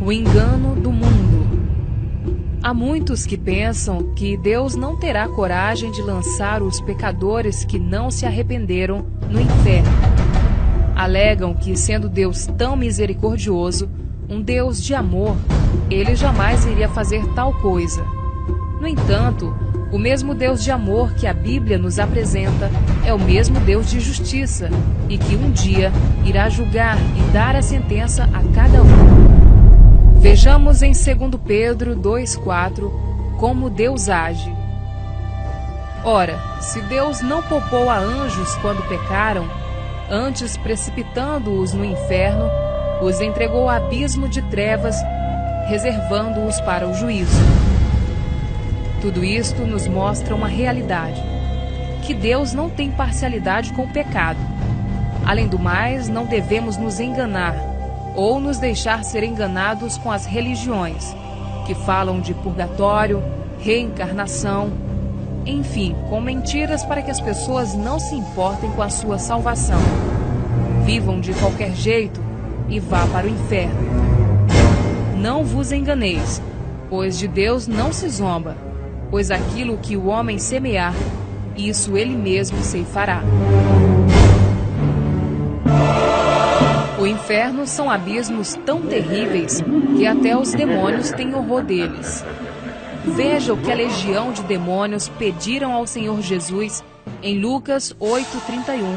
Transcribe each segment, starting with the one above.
O engano do mundo. Há muitos que pensam que Deus não terá coragem de lançar os pecadores que não se arrependeram no inferno. Alegam que, sendo Deus tão misericordioso, um Deus de amor, ele jamais iria fazer tal coisa. No entanto, o mesmo Deus de amor que a Bíblia nos apresenta é o mesmo Deus de justiça e que um dia irá julgar e dar a sentença a cada um. Vejamos em 2 Pedro 2,4 como Deus age. Ora, se Deus não poupou a anjos quando pecaram, antes precipitando-os no inferno, os entregou ao abismo de trevas, reservando-os para o juízo. Tudo isto nos mostra uma realidade, que Deus não tem parcialidade com o pecado. Além do mais, não devemos nos enganar, ou nos deixar ser enganados com as religiões, que falam de purgatório, reencarnação, enfim, com mentiras para que as pessoas não se importem com a sua salvação. Vivam de qualquer jeito e vá para o inferno. Não vos enganeis, pois de Deus não se zomba, pois aquilo que o homem semear, isso ele mesmo ceifará. O inferno são abismos tão terríveis que até os demônios têm horror deles. Veja o que a legião de demônios pediram ao Senhor Jesus em Lucas 8,31.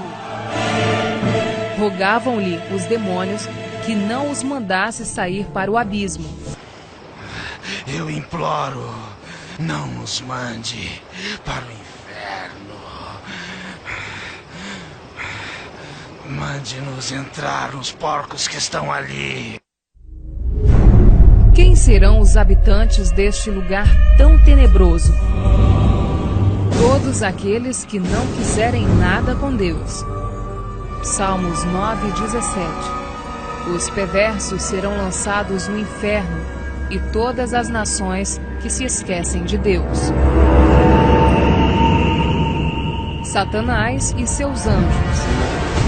Rogavam-lhe os demônios que não os mandasse sair para o abismo. Eu imploro, não nos mande para o inferno. Mande-nos entrar os porcos que estão ali. Quem serão os habitantes deste lugar tão tenebroso? Todos aqueles que não quiserem nada com Deus. Salmos 9,17. Os perversos serão lançados no inferno e todas as nações que se esquecem de Deus. Satanás e seus anjos.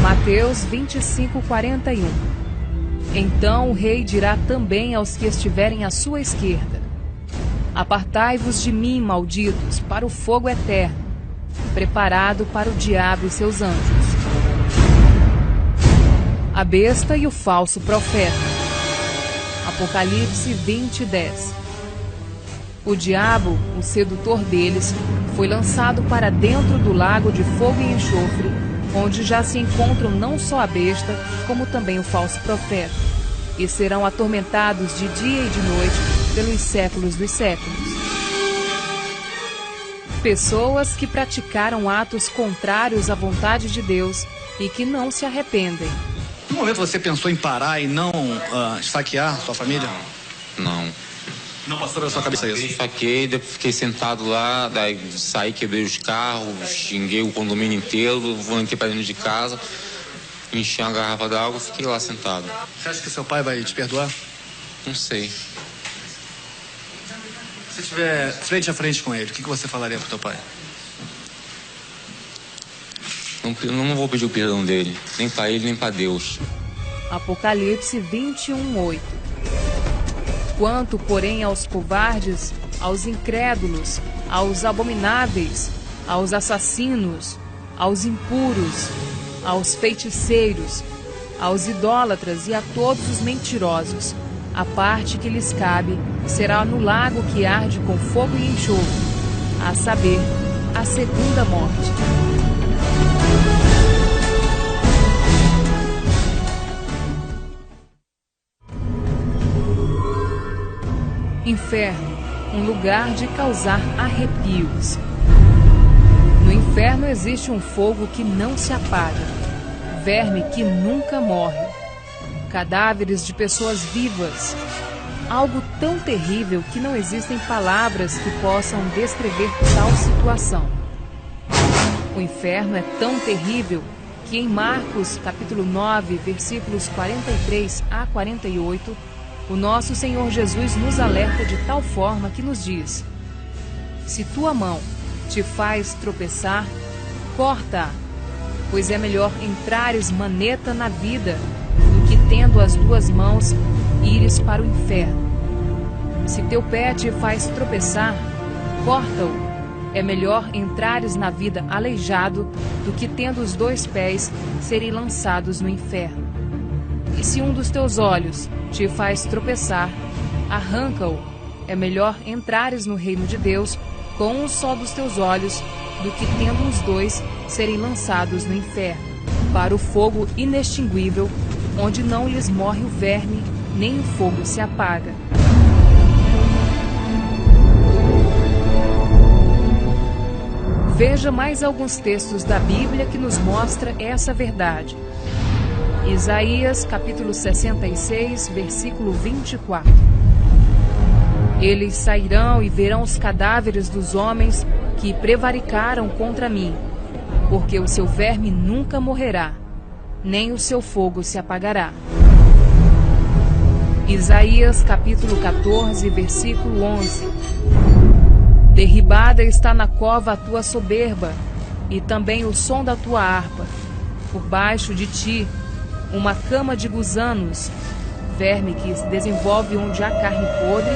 Mateus 25,41. Então o rei dirá também aos que estiverem à sua esquerda: Apartai-vos de mim, malditos, para o fogo eterno, preparado para o diabo e seus anjos. A besta e o falso profeta. Apocalipse 20:10. O diabo, o sedutor deles, foi lançado para dentro do lago de fogo e enxofre, onde já se encontram não só a besta, como também o falso profeta, e serão atormentados de dia e de noite pelos séculos dos séculos. Pessoas que praticaram atos contrários à vontade de Deus e que não se arrependem. No momento você pensou em parar e não esfaquear sua família? Não. Não passou pela sua cabeça isso? Eu esfaqueei, depois fiquei sentado lá, daí saí, quebrei os carros, xinguei o condomínio inteiro, volantei para dentro de casa, enchi uma garrafa d'água e fiquei lá sentado. Você acha que seu pai vai te perdoar? Não sei. Se estiver frente a frente com ele, o que você falaria pro teu pai? Não vou pedir o perdão dele, nem para ele, nem para Deus. Apocalipse 21:8. Quanto, porém, aos covardes, aos incrédulos, aos abomináveis, aos assassinos, aos impuros, aos feiticeiros, aos idólatras e a todos os mentirosos, a parte que lhes cabe será no lago que arde com fogo e enxofre, a saber, a segunda morte. Inferno, um lugar de causar arrepios. No inferno existe um fogo que não se apaga, verme que nunca morre, cadáveres de pessoas vivas, algo tão terrível que não existem palavras que possam descrever tal situação. O inferno é tão terrível que em Marcos, capítulo 9, versículos 43 a 48, o nosso Senhor Jesus nos alerta de tal forma que nos diz: se tua mão te faz tropeçar, corta-a, pois é melhor entrares maneta na vida do que tendo as duas mãos ires para o inferno. Se teu pé te faz tropeçar, corta-o. É melhor entrares na vida aleijado do que, tendo os 2 pés, serem lançados no inferno. E se um dos teus olhos te faz tropeçar, arranca-o. É melhor entrares no reino de Deus com um só dos teus olhos do que, tendo os 2, serem lançados no inferno, para o fogo inextinguível, onde não lhes morre o verme, nem o fogo se apaga. Veja mais alguns textos da Bíblia que nos mostra essa verdade. Isaías, capítulo 66, versículo 24. Eles sairão e verão os cadáveres dos homens que prevaricaram contra mim, porque o seu verme nunca morrerá, nem o seu fogo se apagará. Isaías, capítulo 14, versículo 11. Derribada está na cova a tua soberba, e também o som da tua harpa. Por baixo de ti, uma cama de gusanos, verme que se desenvolve onde há carne podre,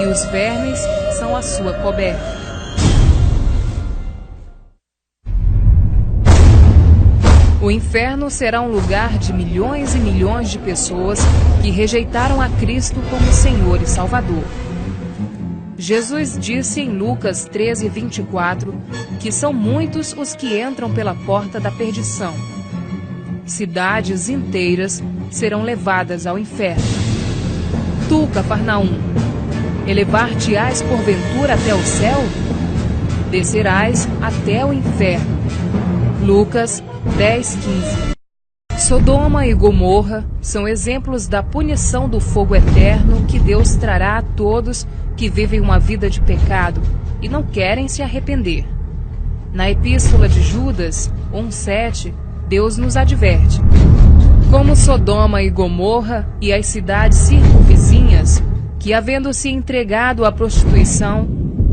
e os vermes são a sua coberta. O inferno será um lugar de milhões e milhões de pessoas que rejeitaram a Cristo como Senhor e Salvador. Jesus disse em Lucas 13, 24, que são muitos os que entram pela porta da perdição. Cidades inteiras serão levadas ao inferno. Tu, Cafarnaum, elevar-te-ás porventura até o céu? Descerás até o inferno. Lucas 10, 15. Sodoma e Gomorra são exemplos da punição do fogo eterno que Deus trará a todos que vivem uma vida de pecado e não querem se arrepender. Na Epístola de Judas 1:7, Deus nos adverte: como Sodoma e Gomorra e as cidades circunvizinhas, que havendo-se entregado à prostituição,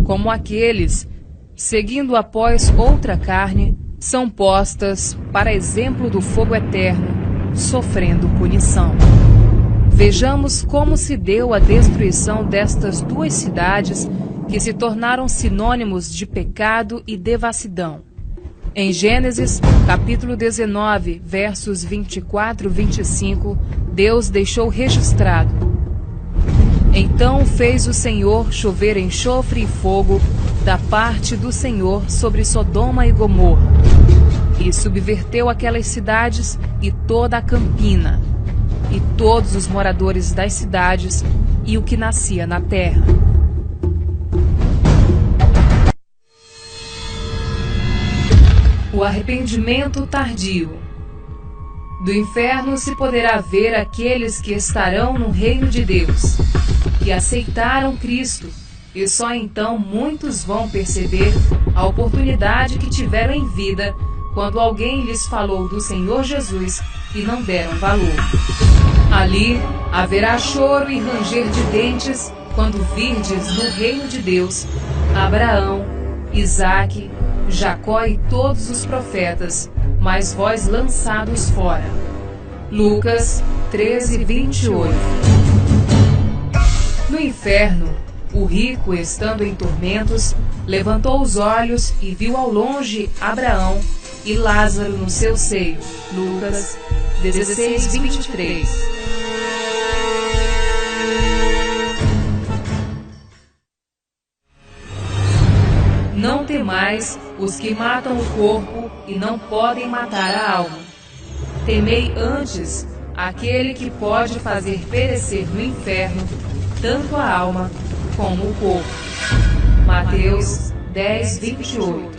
como aqueles, seguindo após outra carne, são postas para exemplo do fogo eterno, sofrendo punição. Vejamos como se deu a destruição destas 2 cidades que se tornaram sinônimos de pecado e devassidão. Em Gênesis, capítulo 19, versos 24 e 25, Deus deixou registrado: então fez o Senhor chover enxofre e fogo da parte do Senhor sobre Sodoma e Gomorra, e subverteu aquelas cidades e toda a campina, e todos os moradores das cidades e o que nascia na terra. O arrependimento tardio. Do inferno se poderá ver aqueles que estarão no reino de Deus, que aceitaram Cristo, e só então muitos vão perceber a oportunidade que tiveram em vida quando alguém lhes falou do Senhor Jesus e não deram valor. Ali haverá choro e ranger de dentes quando virdes no reino de Deus Abraão, Isaque, Jacó e todos os profetas, mas vós lançados fora. Lucas 13, 28. No inferno, o rico, estando em tormentos, levantou os olhos e viu ao longe Abraão e Lázaro no seu seio. Lucas 16, 23. Não temais os que matam o corpo e não podem matar a alma. Temei antes aquele que pode fazer perecer no inferno tanto a alma como o corpo. Mateus 10, 28.